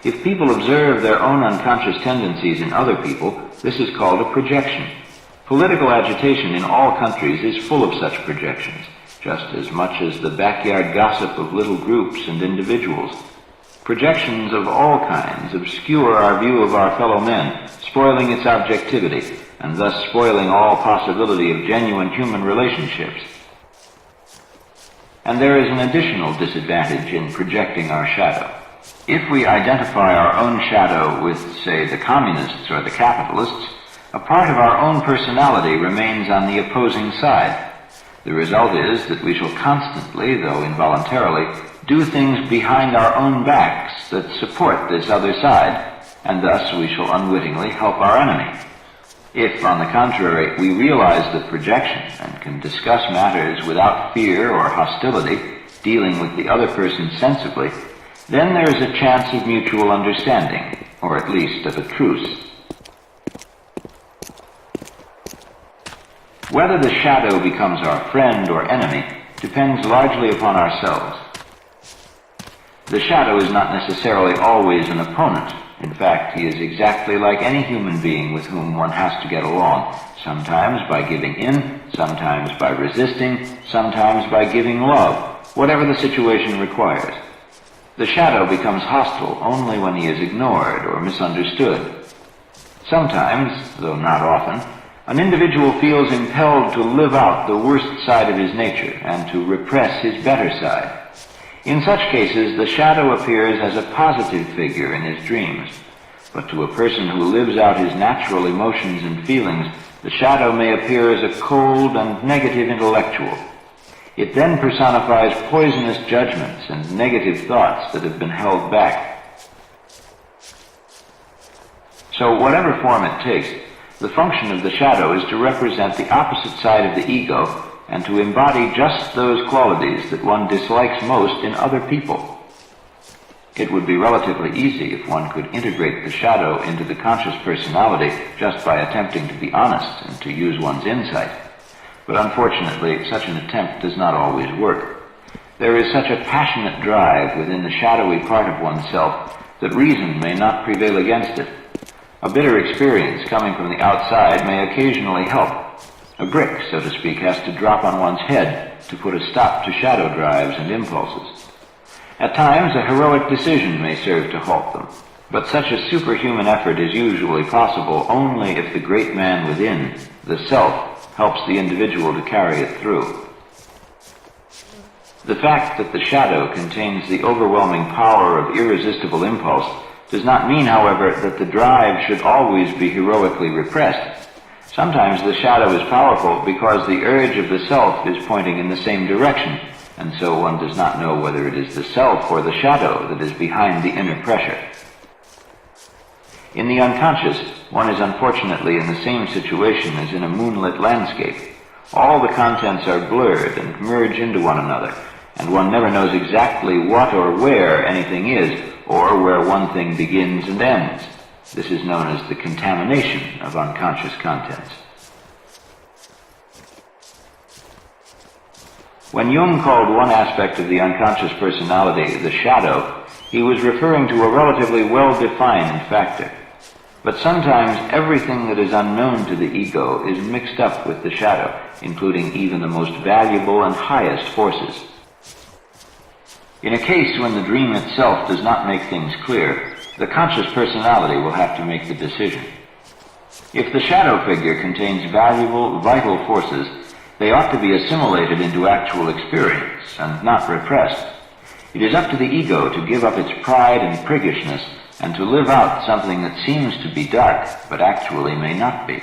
If people observe their own unconscious tendencies in other people, this is called a projection. Political agitation in all countries is full of such projections, just as much as the backyard gossip of little groups and individuals. Projections of all kinds obscure our view of our fellow men, spoiling its objectivity, and thus spoiling all possibility of genuine human relationships. And there is an additional disadvantage in projecting our shadow. If we identify our own shadow with, say, the communists or the capitalists, a part of our own personality remains on the opposing side. The result is that we shall constantly, though involuntarily, do things behind our own backs that support this other side, and thus we shall unwittingly help our enemy. If, on the contrary, we realize the projection and can discuss matters without fear or hostility, dealing with the other person sensibly, then there is a chance of mutual understanding, or at least of a truce. Whether the shadow becomes our friend or enemy depends largely upon ourselves. The shadow is not necessarily always an opponent. In fact, he is exactly like any human being with whom one has to get along, sometimes by giving in, sometimes by resisting, sometimes by giving love, whatever the situation requires. The shadow becomes hostile only when he is ignored or misunderstood. Sometimes, though not often, an individual feels impelled to live out the worst side of his nature and to repress his better side. In such cases, the shadow appears as a positive figure in his dreams. But to a person who lives out his natural emotions and feelings, the shadow may appear as a cold and negative intellectual. It then personifies poisonous judgments and negative thoughts that have been held back. So whatever form it takes, the function of the shadow is to represent the opposite side of the ego and to embody just those qualities that one dislikes most in other people. It would be relatively easy if one could integrate the shadow into the conscious personality just by attempting to be honest and to use one's insight. But unfortunately, such an attempt does not always work. There is such a passionate drive within the shadowy part of oneself that reason may not prevail against it. A bitter experience coming from the outside may occasionally help. A brick, so to speak, has to drop on one's head to put a stop to shadow drives and impulses. At times, a heroic decision may serve to halt them, but such a superhuman effort is usually possible only if the great man within, the self, helps the individual to carry it through. The fact that the shadow contains the overwhelming power of irresistible impulse does not mean, however, that the drive should always be heroically repressed. Sometimes the shadow is powerful because the urge of the self is pointing in the same direction, and so one does not know whether it is the self or the shadow that is behind the inner pressure. In the unconscious, one is unfortunately in the same situation as in a moonlit landscape. All the contents are blurred and merge into one another, and one never knows exactly what or where anything is, or where one thing begins and ends. This is known as the contamination of unconscious contents. When Jung called one aspect of the unconscious personality the shadow, he was referring to a relatively well-defined factor. But sometimes everything that is unknown to the ego is mixed up with the shadow, including even the most valuable and highest forces. In a case when the dream itself does not make things clear, the conscious personality will have to make the decision. If the shadow figure contains valuable, vital forces, they ought to be assimilated into actual experience and not repressed. It is up to the ego to give up its pride and priggishness and to live out something that seems to be dark but actually may not be.